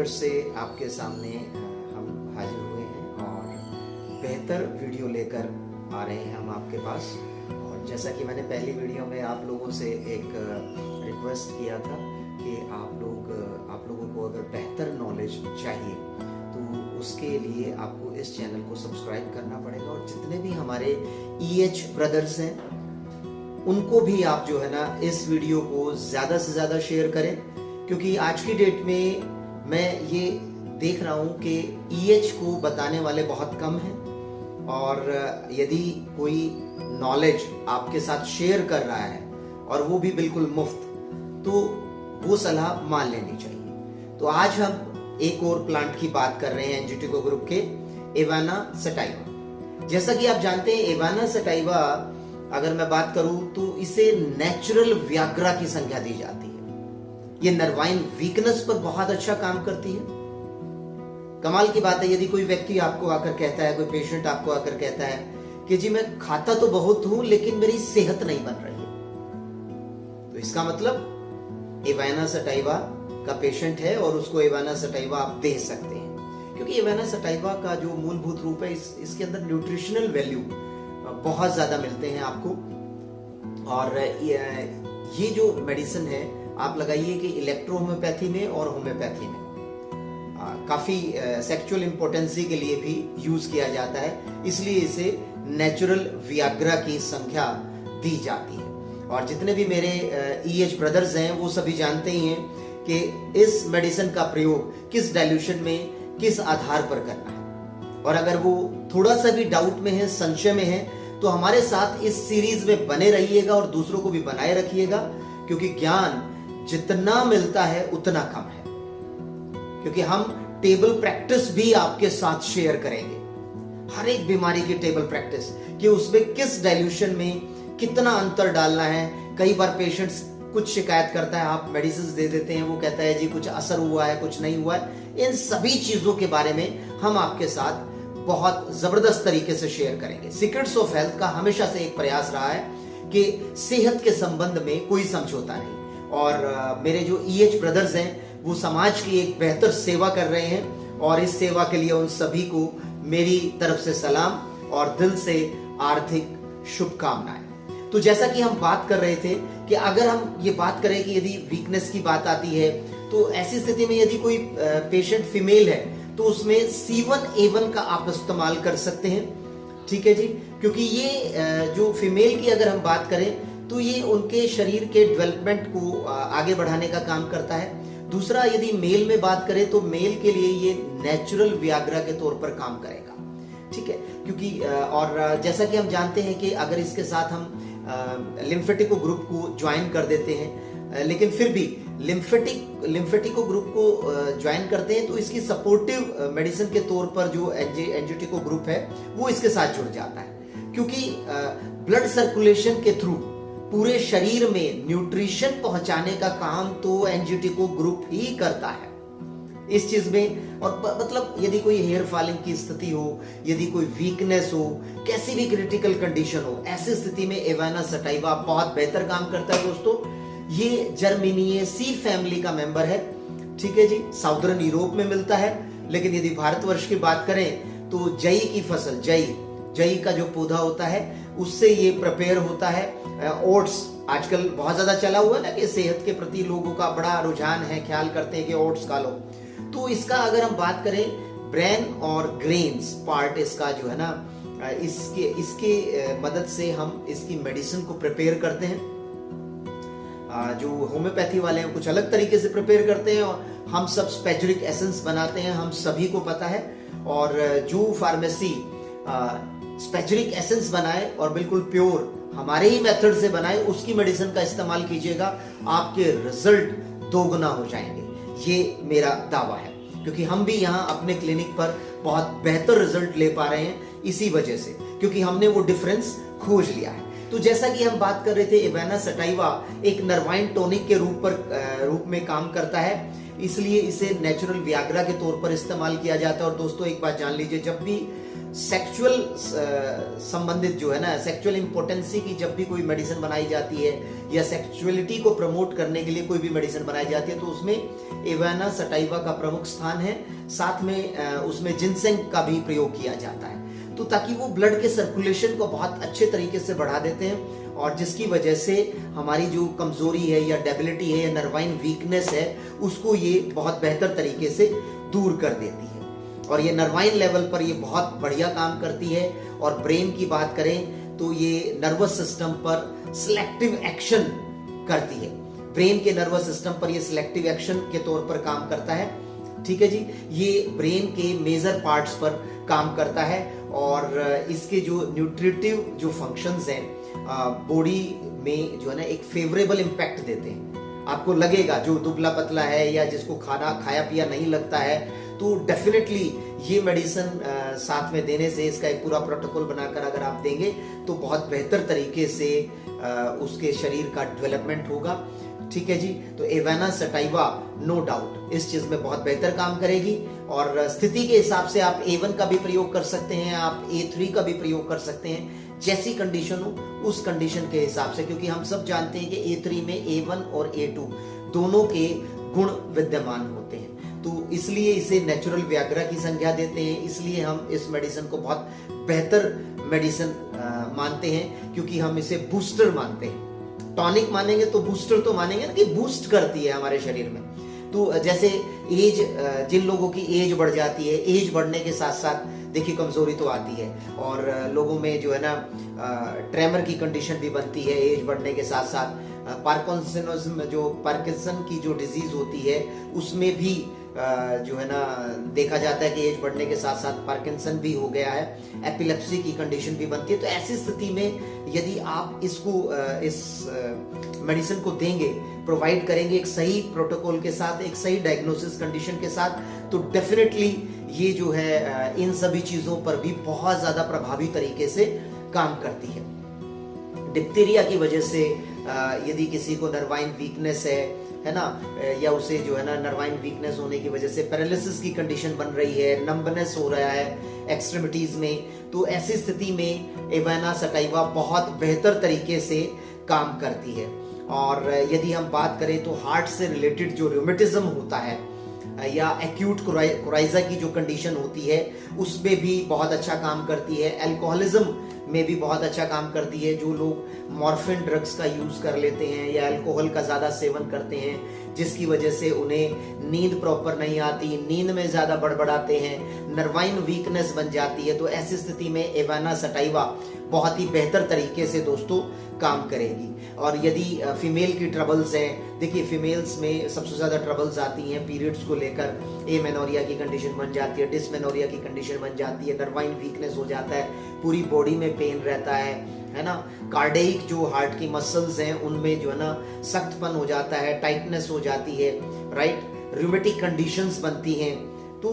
फिर से आपके सामने हम हाजिर हुए हैं और बेहतर वीडियो लेकर आ रहे हैं हम आपके पास। और जैसा कि मैंने पहली वीडियो में आप लोगों से एक रिक्वेस्ट किया था कि आप लोगों को अगर बेहतर नॉलेज चाहिए तो उसके लिए आपको इस चैनल को सब्सक्राइब करना पड़ेगा और जितने भी हमारे EH ब्रदर्स हैं उनको भी आप जो है ना इस वीडियो को ज़्यादा से ज़्यादा शेयर करें, क्योंकि आज की डेट में मैं ये देख रहा हूँ कि EH को बताने वाले बहुत कम हैं और यदि कोई नॉलेज आपके साथ शेयर कर रहा है और वो भी बिल्कुल मुफ्त, तो वो सलाह मान लेनी चाहिए। तो आज हम एक और प्लांट की बात कर रहे हैं एंजिटिको ग्रुप के एवाना सटाइवा। जैसा कि आप जानते हैं एवाना सटाइवा अगर मैं बात करूं तो इसे नेचुरल व्याग्रा की संज्ञा दी जाती है। ये नर्वाइन वीकनेस पर बहुत अच्छा काम करती है। कमाल की बात है, यदि कोई व्यक्ति आपको आकर कहता है, कोई पेशेंट आपको आकर कहता है कि जी मैं खाता तो बहुत हूं लेकिन मेरी सेहत नहीं बन रही है, तो इसका मतलब एवाना सटाइवा का पेशेंट है और उसको एवाना सटाइवा आप दे सकते हैं। क्योंकि एवाना सटाइवा का जो मूलभूत रूप है इसके अंदर न्यूट्रिशनल वैल्यू बहुत ज्यादा मिलते हैं आपको। और ये जो मेडिसिन है आप लगाइए कि इलेक्ट्रो होम्योपैथी में और होम्योपैथी में काफी सेक्सुअल इंपोर्टेंसी के लिए भी यूज किया जाता है, इसलिए इसे नेचुरल वियाग्रा की संख्या दी जाती है। और जितने भी मेरे EH ब्रदर्स हैं वो सभी जानते ही हैं कि इस मेडिसिन का प्रयोग किस डाइल्यूशन में किस आधार पर करना है। और अगर वो थोड़ा सा भी डाउट में है, संशय में है, तो हमारे साथ इस सीरीज में बने रहिएगा और दूसरों को भी बनाए रखिएगा, क्योंकि ज्ञान जितना मिलता है उतना कम है। क्योंकि हम टेबल प्रैक्टिस भी आपके साथ शेयर करेंगे, हर एक बीमारी की टेबल प्रैक्टिस कि उसमें किस डाइल्यूशन में कितना अंतर डालना है। कई बार पेशेंट्स कुछ शिकायत करता है, आप मेडिसिन दे देते हैं, वो कहता है जी कुछ असर हुआ है, कुछ नहीं हुआ है। इन सभी चीजों के बारे में हम आपके साथ बहुत जबरदस्त तरीके से शेयर करेंगे। सीक्रेट्स ऑफ हेल्थ का हमेशा से एक प्रयास रहा है कि सेहत के संबंध में कोई समझौता नहीं। और मेरे जो EH ब्रदर्स हैं वो समाज की एक बेहतर सेवा कर रहे हैं और इस सेवा के लिए उन सभी को मेरी तरफ से सलाम और दिल से आर्थिक शुभकामनाएं। तो जैसा कि हम बात कर रहे थे कि अगर हम ये बात करें कि यदि वीकनेस की बात आती है तो ऐसी स्थिति में यदि कोई पेशेंट फीमेल है तो उसमें C1A1 का आप इस्तेमाल कर सकते हैं, ठीक है जी। क्योंकि ये जो फीमेल की अगर हम बात करें तो ये उनके शरीर के डेवलपमेंट को आगे बढ़ाने का काम करता है। दूसरा, यदि मेल में बात करें तो मेल के लिए ये नेचुरल वियाग्रा के तौर पर काम करेगा, ठीक है। क्योंकि और जैसा कि हम जानते हैं कि अगर इसके साथ हम लिम्फेटिको ग्रुप को ज्वाइन कर देते हैं, लेकिन फिर भी लिम्फेटिको ग्रुप को ज्वाइन करते हैं तो इसकी सपोर्टिव मेडिसिन के तौर पर जो एंजिटिको ग्रुप है वो इसके साथ जुड़ जाता है। क्योंकि ब्लड सर्कुलेशन के थ्रू पूरे शरीर में न्यूट्रिशन पहुंचाने का काम तो एंजिटिको ग्रुप ही करता है इस चीज में। और मतलब यदि कोई हेयर फॉलिंग की स्थिति हो, यदि कोई वीकनेस हो, कैसी भी क्रिटिकल कंडीशन हो, ऐसी स्थिति में एवाना सटाइवा बहुत बेहतर काम करता है दोस्तों। ये जर्मेनिएसी फैमिली का मेंबर है, ठीक है जी। साउदर्न यूरोप में मिलता है, लेकिन यदि भारतवर्ष की बात करें तो जई की फसल, जई का जो पौधा होता है उससे ये प्रिपेयर होता है। ओट्स आजकल बहुत ज्यादा चला हुआ है ना कि सेहत के प्रति लोगों का बड़ा रुझान है, ख्याल करते हैं कि ओट्स खा लो। तो इसका अगर हम बात करें ब्रेन और ग्रेन्स पार्ट इसका जो है ना, इसके मदद से हम इसकी मेडिसिन को प्रिपेयर करते हैं। जो होम्योपैथी वाले हैं कुछ अलग तरीके से प्रिपेयर करते हैं और हम सब स्पेचुरिक एसेंस बनाते हैं, हम सभी को पता है। और जो फार्मेसी स्पेचुरिक एसेंस बनाए और बिल्कुल प्योर हमारे ही मेथड से बनाए उसकी मेडिसिन का इस्तेमाल कीजिएगा, आपके रिजल्ट दोगुना हो जाएंगे, ये मेरा दावा है। क्योंकि हम भी यहाँ अपने क्लिनिक पर बहुत बेहतर रिजल्ट ले पा रहे हैं इसी वजह से, क्योंकि हमने वो डिफरेंस खोज लिया है। तो जैसा कि हम बात कर रहे थे, एवाना सटाइवा एक नर्वाइन टॉनिक के रूप में काम करता है, इसलिए इसे नेचुरल वियाग्रा के तौर पर इस्तेमाल किया जाता है। और दोस्तों एक बात जान लीजिए, जब भी सेक्सुअल संबंधित जो है ना, सेक्सुअल इंपोर्टेंसी की जब भी कोई मेडिसिन बनाई जाती है या सेक्सुअलिटी को प्रमोट करने के लिए कोई भी मेडिसिन बनाई जाती है, तो उसमें एवाना सटाइवा का प्रमुख स्थान है। साथ में उसमें जिनसेंग का भी प्रयोग किया जाता है, तो ताकि वो ब्लड के सर्कुलेशन को बहुत अच्छे तरीके से बढ़ा देते हैं, और जिसकी वजह से हमारी जो कमजोरी है या डेबिलिटी है या नर्वाइन वीकनेस है, उसको ये बहुत बेहतर तरीके से दूर कर देती है। और ये नर्वाइन लेवल पर ये बहुत बढ़िया काम करती है। और ब्रेन की बात करें तो ये नर्वस सिस्टम पर सिलेक्टिव एक्शन करती है। ब्रेन के नर्वस सिस्टम पर ये सिलेक्टिव एक्शन के तौर पर काम करता है। ठीक है जी, ये ब्रेन के मेजर पार्ट्स पर काम करता है, और इसके जो न्यूट्रिटिव जो फंक्शंस हैं बॉडी में जो है ना, एक फेवरेबल इम्पैक्ट देते हैं। आपको लगेगा जो दुबला पतला है या जिसको खाना खाया पिया नहीं लगता है, तो डेफिनेटली ये मेडिसिन साथ में देने से, इसका एक पूरा प्रोटोकॉल बनाकर अगर आप देंगे तो बहुत बेहतर तरीके से उसके शरीर का डेवलपमेंट होगा। ठीक है जी, तो एवाना सटाइवा नो डाउट इस चीज में बहुत बेहतर काम करेगी। और स्थिति के हिसाब से आप A1 का भी प्रयोग कर सकते हैं, आप A3 का भी प्रयोग कर सकते हैं, जैसी कंडीशन हो उस कंडीशन के हिसाब से, क्योंकि हम सब जानते हैं कि A3 में A1 और A2 दोनों के गुण विद्यमान होते हैं, तो इसलिए इसे नेचुरल व्याग्रा की संज्ञा देते हैं। इसलिए हम इस मेडिसिन को बहुत बेहतर मेडिसिन मानते हैं, क्योंकि हम इसे बूस्टर मानते हैं। टॉनिक मानेंगे तो बूस्टर तो मानेंगे ना, कि बूस्ट करती है हमारे शरीर में। तो जैसे एज, जिन लोगों की एज बढ़ जाती है, एज बढ़ने के साथ साथ देखिए कमजोरी तो आती है, और लोगों में जो है ना ट्रेमर की कंडीशन भी बनती है एज बढ़ने के साथ साथ। पार्किंसनिज्म, जो पार्किंसन की जो डिजीज होती है, उसमें भी जो है ना देखा जाता है कि एज बढ़ने के साथ साथ पार्किंसन भी हो गया है। एपिलेप्सी की कंडीशन भी बनती है। तो ऐसी स्थिति में यदि आप इसको इस मेडिसिन को देंगे, प्रोवाइड करेंगे एक सही प्रोटोकॉल के साथ, एक सही डायग्नोसिस कंडीशन के साथ, तो डेफिनेटली ये जो है इन सभी चीजों पर भी बहुत ज्यादा प्रभावी तरीके से काम करती है। डिप्थीरिया की वजह से यदि किसी को नर्वाइन वीकनेस है ना, या उसे जो है ना नर्वाइन वीकनेस होने की वजह से पैरालिसिस की कंडीशन बन रही है, नंबनेस हो रहा है एक्सट्रीमिटीज में, तो ऐसी स्थिति में एवाना सटाइवा बहुत बेहतर तरीके से काम करती है। और यदि हम बात करें तो हार्ट से रिलेटेड जो रूमेटिज्म होता है या एक्यूट कोराइजा की जो कंडीशन होती है, उसमें भी बहुत अच्छा काम करती है। अल्कोहलिज्म में भी बहुत अच्छा काम करती है। जो लोग मॉर्फिन ड्रग्स का यूज कर लेते हैं या अल्कोहल का ज्यादा सेवन करते हैं, जिसकी वजह से उन्हें नींद प्रॉपर नहीं आती, नींद में ज्यादा बड़बड़ाते हैं, नर्वाइन वीकनेस बन जाती है, तो ऐसी स्थिति में एवाना सटाइवा बहुत ही बेहतर तरीके से दोस्तों काम करेगी। और यदि फीमेल की ट्रबल्स हैं, देखिए फीमेल्स में सबसे ज्यादा ट्रबल्स आती हैं पीरियड्स को लेकर, एमेनोरिया की कंडीशन बन जाती है, डिसमेनोरिया की कंडीशन बन जाती है, नर्वाइन वीकनेस हो जाता है, पूरी बॉडी में पेन रहता है ना। कार्डियक जो हार्ट की मसल्स हैं उनमें जो है ना सख्तपन हो जाता है, टाइटनेस हो जाती है, राइट, रूमेटिक कंडीशंस बनती हैं। तो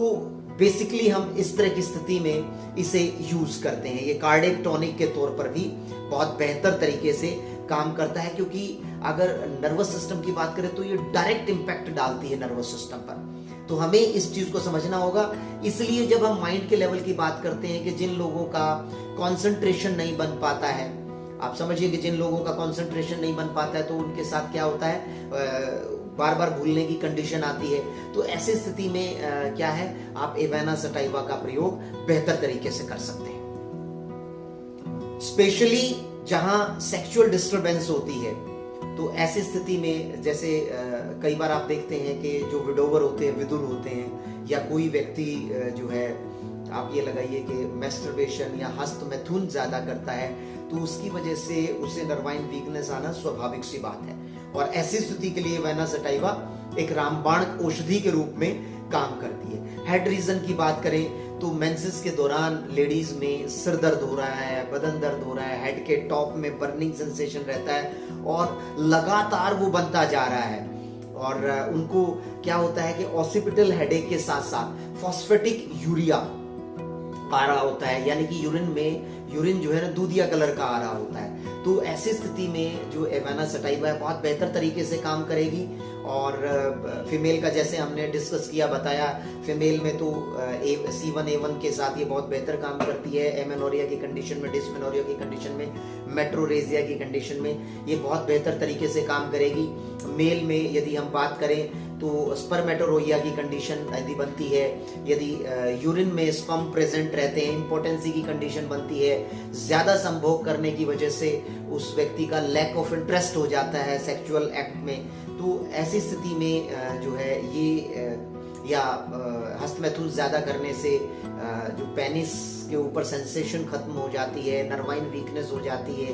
बेसिकली हम इस तरह की स्थिति में इसे यूज करते हैं। ये कार्डियक टॉनिक के तौर पर भी बहुत बेहतर तरीके से काम करता है, क्योंकि अगर नर्वस सिस्टम की बात करें तो ये डायरेक्ट इंपैक्ट डालती है नर्वस सिस्टम पर, तो हमें इस चीज को समझना होगा। इसलिए जब हम माइंड के लेवल की बात करते हैं कि जिन लोगों का कंसंट्रेशन नहीं बन पाता है, आप समझिए कि जिन लोगों का कंसंट्रेशन नहीं बन पाता है, तो उनके साथ क्या होता है, बार बार भूलने की कंडीशन आती है। तो ऐसी स्थिति में क्या है, आप एवाना सटाइवा का प्रयोग बेहतर तरीके से कर सकते हैं। स्पेशली जहां सेक्सुअल डिस्टरबेंस होती है, तो ऐसी स्थिति में जैसे कई बार आप देखते हैं कि जो विडोवर होते हैं, विधुर होते हैं, या कोई व्यक्ति जो है, आप ये लगाइए कि मैस्टरबेशन या हस्त मैथुन ज्यादा करता है, तो उसकी वजह से उसे नर्वाइन वीकनेस आना स्वाभाविक सी बात है। और ऐसी स्थिति के लिए एवाना सटाइवा एक रामबाण औषधि के रूप में काम करती है। हेड रीजन की बात करें तो मेंसेस के दौरान लेडीज में सिर दर्द हो रहा है, बदन दर्द हो रहा है, हेड के टॉप में बर्निंग सेंसेशन रहता है, और लगातार वो बनता जा रहा है। और उनको क्या होता है कि ऑसिपिटल हेडेक के साथ साथ फॉस्फेटिक यूरिया आ रहा होता है, यानी कि यूरिन में यूरिन जो है ना दूधिया कलर का आ रहा होता है। तो ऐसी स्थिति में जो एवाना सटाइवा है बहुत बेहतर तरीके से काम करेगी। और फीमेल का जैसे हमने डिस्कस किया बताया, फीमेल में तो C1A1 के साथ ये बहुत बेहतर काम करती है। एमेनोरिया की कंडीशन में, डिस्मेनोरिया की कंडीशन में, मेट्रोरेजिया की कंडीशन में ये बहुत बेहतर तरीके से काम करेगी। मेल में यदि हम बात करें तो स्पर्मेटोरोइया की कंडीशन यदि बनती है, यदि यूरिन में स्पर्म प्रेजेंट रहते हैं, इम्पोर्टेंसी की कंडीशन बनती है, ज्यादा संभोग करने की वजह से उस व्यक्ति का लैक ऑफ इंटरेस्ट हो जाता है सेक्सुअल एक्ट में, तो ऐसी स्थिति में जो है ये या हस्तमैथुन ज्यादा करने से जो पेनिस के ऊपर सेंसेशन खत्म हो जाती है, नर्वाइन वीकनेस हो जाती है।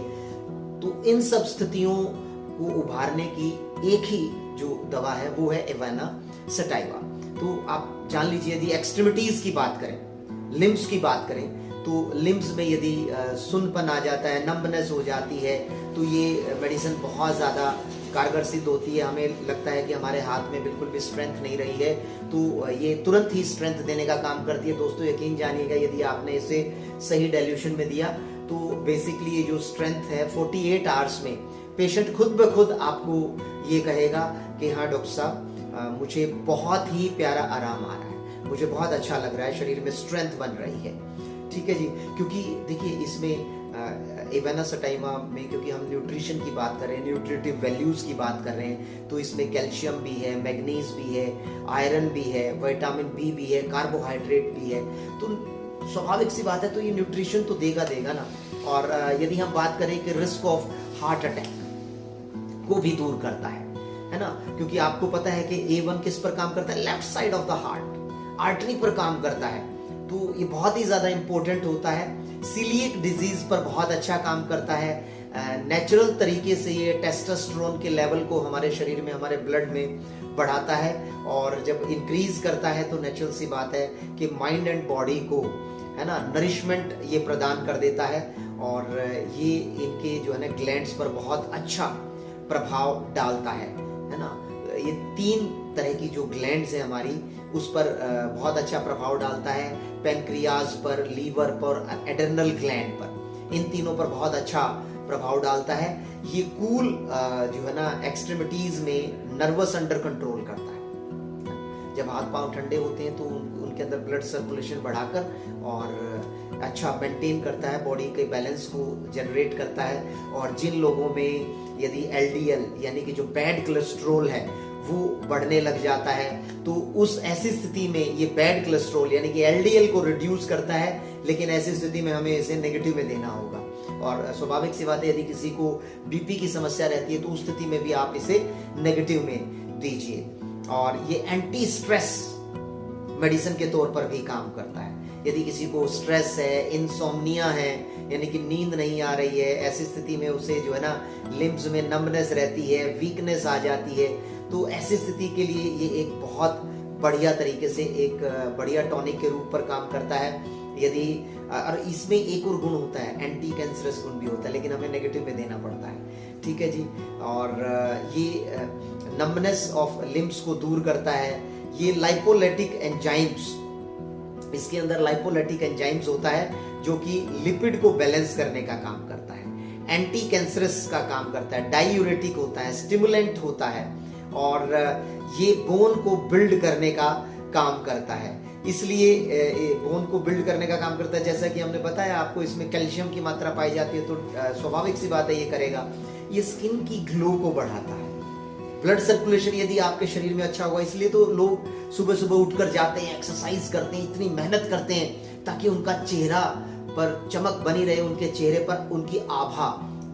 तो इन सब स्थितियों को उभारने की एक ही जो दवा है वो है एवाना सटाइवा। तो आप जान लीजिए, यदि एक्सट्रीमिटीज की बात करें, लिम्स की बात करें, तो लिम्स में यदि सुनपन आ जाता है, नंबनेस हो जाती है, तो ये मेडिसिन बहुत ज़्यादा कारगर सिद्ध होती है। हमें लगता है कि हमारे हाथ में बिल्कुल भी स्ट्रेंथ नहीं रही है, तो ये तुरंत ही स्ट्रेंथ देने का काम करती है। दोस्तों यकीन जानिएगा, यदि आपने इसे सही डाइल्यूशन में दिया तो बेसिकली ये जो स्ट्रेंथ है 48 आवर्स में पेशेंट खुद ब खुद आपको ये कहेगा कि हाँ डॉक्टर साहब मुझे बहुत ही प्यारा आराम आ रहा है, मुझे बहुत अच्छा लग रहा है, शरीर में स्ट्रेंथ बन रही है। ठीक है जी, क्योंकि देखिए इसमें एवाना सटाइवा में क्योंकि हम न्यूट्रिशन की बात कर रहे हैं, न्यूट्रिटिव वैल्यूज की बात कर रहे हैं, तो इसमें कैल्शियम भी है, मैग्नीज भी है, आयरन भी है, विटामिन बी भी है, कार्बोहाइड्रेट भी है। तो स्वाभाविक सी बात है, तो ये न्यूट्रिशन तो देगा ना। और यदि हम बात करें कि रिस्क ऑफ हार्ट अटैक को भी दूर करता है ना, क्योंकि आपको पता है कि A1 किस पर काम करता है, left side of the heart, artery पर काम करता है, तो ये बहुत ही ज्यादा इंपॉर्टेंट होता है। सीलिएक डिजीज पर बहुत अच्छा काम करता है। नेचुरल तरीके से ये टेस्टोस्टेरोन के लेवल को हमारे शरीर में, हमारे ब्लड में बढ़ाता है, और जब इंक्रीज करता है तो नेचुरल सी बात है कि माइंड एंड बॉडी को है ना नरिशमेंट ये प्रदान कर देता है, और ये इनके जो है ना ग्लैंड्स पर बहुत अच्छा प्रभाव डालता है ना। ये 3 तरह की जो ग्लैंड्स है हमारी, उस पर बहुत अच्छा प्रभाव डालता है, पैनक्रियाज पर, लीवर पर, एड्रेनल ग्लैंड पर, इन तीनों पर बहुत अच्छा प्रभाव डालता है। ये कूल जो है ना एक्सट्रीमिटीज में नर्वस अंडर कंट्रोल करता है। जब हाथ पांव ठंडे होते हैं तो उनके अंदर ब्लड सर्कुलेशन बढ़ाकर और अच्छा मेंटेन करता है, बॉडी के बैलेंस को जनरेट करता है। और जिन लोगों में यदि LDL यानी कि जो बैड कोलेस्ट्रॉल है वो बढ़ने लग जाता है, तो उस ऐसी स्थिति में ये बैड कोलेस्ट्रॉल यानी कि LDL को रिड्यूस करता है, लेकिन ऐसी स्थिति में हमें इसे नेगेटिव में देना होगा। और स्वाभाविक सी बात है, यदि किसी को बीपी की समस्या रहती है तो उस स्थिति में भी आप इसे नेगेटिव में दीजिए। और ये एंटी स्ट्रेस मेडिसिन के तौर पर भी काम करता है। यदि किसी को स्ट्रेस है, इंसोम्निया है, यानी कि नींद नहीं आ रही है, ऐसी स्थिति में उसे जो है ना लिम्स में नंबनेस रहती है, वीकनेस आ जाती है, तो ऐसी स्थिति के लिए ये एक बहुत बढ़िया तरीके से एक बढ़िया टॉनिक के रूप पर काम करता है। यदि और इसमें एक और गुण होता है, एंटी कैंसरस गुण भी होता है, लेकिन हमें नेगेटिव में देना पड़ता है। ठीक है जी। और ये नंबनेस ऑफ लिम्स को दूर करता है। ये लाइपोलाइटिक एंजाइम्स, इसके अंदर लाइपोलाइटिक एंजाइम्स होता है जो कि लिपिड को बैलेंस करने का काम करता है, एंटी कैंसरस का काम करता है, डायूरेटिक होता है, स्टिमुलेंट होता है, और ये बोन को बिल्ड करने का काम करता है। इसलिए बोन को बिल्ड करने का काम करता है, जैसा कि हमने बताया आपको, इसमें कैल्शियम की मात्रा पाई जाती है, तो स्वाभाविक सी बात है ये करेगा। ये स्किन की ग्लो को बढ़ाता है, ब्लड सर्कुलेशन यदि आपके शरीर में अच्छा होगा, इसलिए तो लोग सुबह सुबह उठकर जाते हैं, एक्सरसाइज करते हैं, इतनी मेहनत करते हैं ताकि उनका चेहरा पर चमक बनी रहे, उनके चेहरे पर उनकी आभा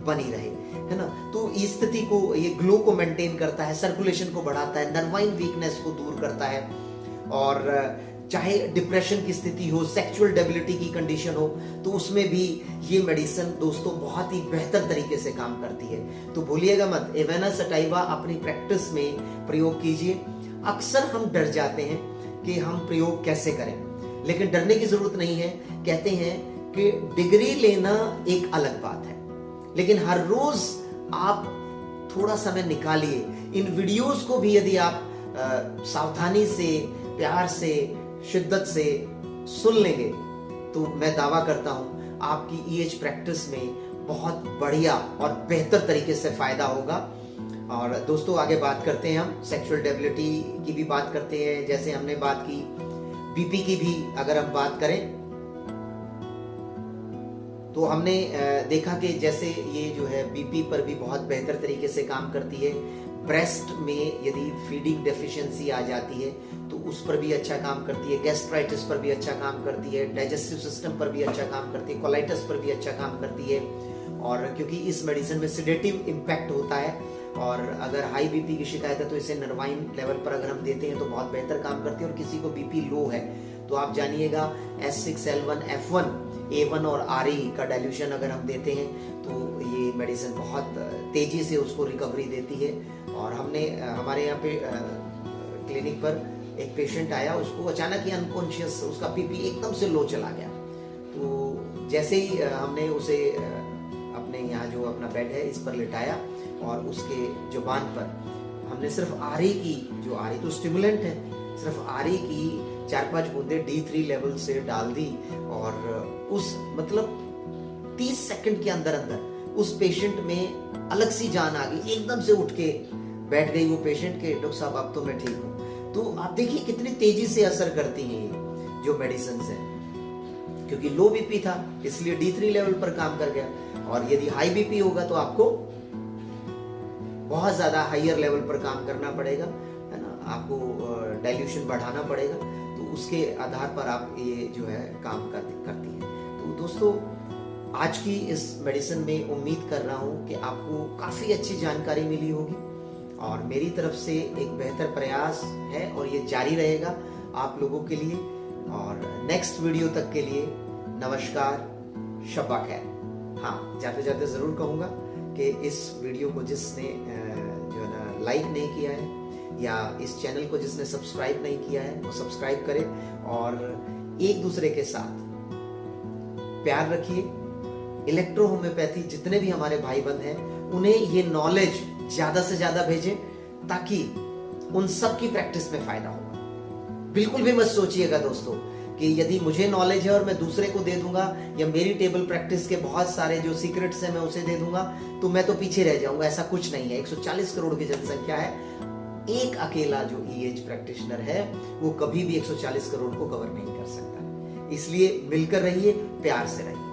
बनी रहे, है ना। तो इस स्थिति को, ये ग्लो को मेंटेन करता है, सर्कुलेशन को बढ़ाता है, नर्वाइन वीकनेस को दूर करता है। और चाहे डिप्रेशन की स्थिति हो, सेक्सुअल डेबिलिटी की कंडीशन हो, तो उसमें भी ये मेडिसिन दोस्तों बहुत ही बेहतर तरीके से काम करती है। तो भूलिएगा मत, एवाना सटाइवा अपनी प्रैक्टिस में प्रयोग कीजिए। अक्सर हम डर जाते हैं कि हम प्रयोग कैसे करें, लेकिन डरने की जरूरत नहीं है। कहते हैं कि डिग्री लेना एक अलग बात है, लेकिन हर रोज आप थोड़ा समय निकालिए। इन वीडियोस को भी यदि आप सावधानी से, प्यार से, शिद्दत से सुन लेंगे, तो मैं दावा करता हूं आपकी ईएच प्रैक्टिस में बहुत बढ़िया और बेहतर तरीके से फायदा होगा। और दोस्तों आगे बात करते हैं, हम सेक्सुअल डेबिलिटी की भी बात करते हैं, जैसे हमने बात की बीपी की भी अगर हम बात करें तो हमने देखा कि जैसे ये जो है बीपी पर भी बहुत बेहतर तरीके से काम करती है। ब्रेस्ट में यदि फीडिंग डेफिशिएंसी आ जाती है तो उस पर भी अच्छा काम करती है, गैस्ट्राइटिस पर भी अच्छा काम करती है, डाइजेस्टिव सिस्टम पर भी अच्छा काम करती है, कोलाइटिस पर भी अच्छा काम करती है। और क्योंकि इस मेडिसिन में सेडेटिव इम्पैक्ट होता है, और अगर हाई बीपी की शिकायत है तो इसे नर्वाइन लेवल पर अगर हम देते हैं तो बहुत बेहतर काम करती है। और किसी को बीपी लो है तो आप जानिएगा S6L1F1 A1 और RE का डाइल्यूशन अगर हम देते हैं तो ये मेडिसिन बहुत तेजी से उसको रिकवरी देती है। और हमने हमारे यहाँ पे क्लिनिक पर एक पेशेंट आया, उसको अचानक ही अनकॉन्शियस, उसका बीपी एकदम से लो चला गया। तो जैसे ही हमने उसे अपने यहाँ जो अपना बेड है इस पर लिटाया और उसके जुबान पर हमने सिर्फ RE की, जो RE तो स्टिमुलेंट है, सिर्फ RE की 4-5 बूंदे D3 लेवल से डाल दी और उस मतलब 30 सेकंड के अंदर अंदर उस पेशेंट में अलग सी जान आ गई, एकदम से उठ के बैठ गई वो पेशेंट के, डॉक्टर साहब अब तो मैं ठीक हूँ। तो आप देखिए कितनी तेजी से असर करती हैं ये जो मेडिसिन है, क्योंकि लो बीपी था इसलिए D3 लेवल पर काम कर गया, और यदि हाई बीपी होगा तो आपको बहुत ज्यादा हायर लेवल पर काम करना पड़ेगा, है ना, आपको डाइल्यूशन बढ़ाना पड़ेगा, तो उसके आधार पर आप ये जो है काम करती है। तो दोस्तों आज की इस मेडिसिन में उम्मीद कर रहा हूँ कि आपको काफी अच्छी जानकारी मिली होगी, और मेरी तरफ से एक बेहतर प्रयास है और ये जारी रहेगा आप लोगों के लिए। और नेक्स्ट वीडियो तक के लिए नमस्कार, शब्बा खैर। हाँ, जाते जाते जरूर कहूँगा कि इस वीडियो को जिसने जो है ना लाइक नहीं किया है या इस चैनल को जिसने सब्सक्राइब नहीं किया है वो सब्सक्राइब करे, और एक दूसरे के साथ प्यार रखिए। इलेक्ट्रो होम्योपैथी जितने भी हमारे भाई बंद हैं उन्हें ये नॉलेज ज्यादा से ज्यादा भेजें ताकि उन सब की प्रैक्टिस में फायदा होगा। बिल्कुल भी मत सोचिएगा दोस्तों कि यदि मुझे नॉलेज है और मैं दूसरे को दे दूंगा, या मेरी टेबल प्रैक्टिस के बहुत सारे जो सीक्रेट्स हैं मैं उसे दे दूंगा तो मैं तो पीछे रह जाऊंगा। ऐसा कुछ नहीं है। 140 करोड़ की जनसंख्या है, एक अकेला जो ईएच प्रैक्टिशनर है वो कभी भी 140 करोड़ को कवर नहीं कर सकता। इसलिए मिलकर रहिए, प्यार से रहिए।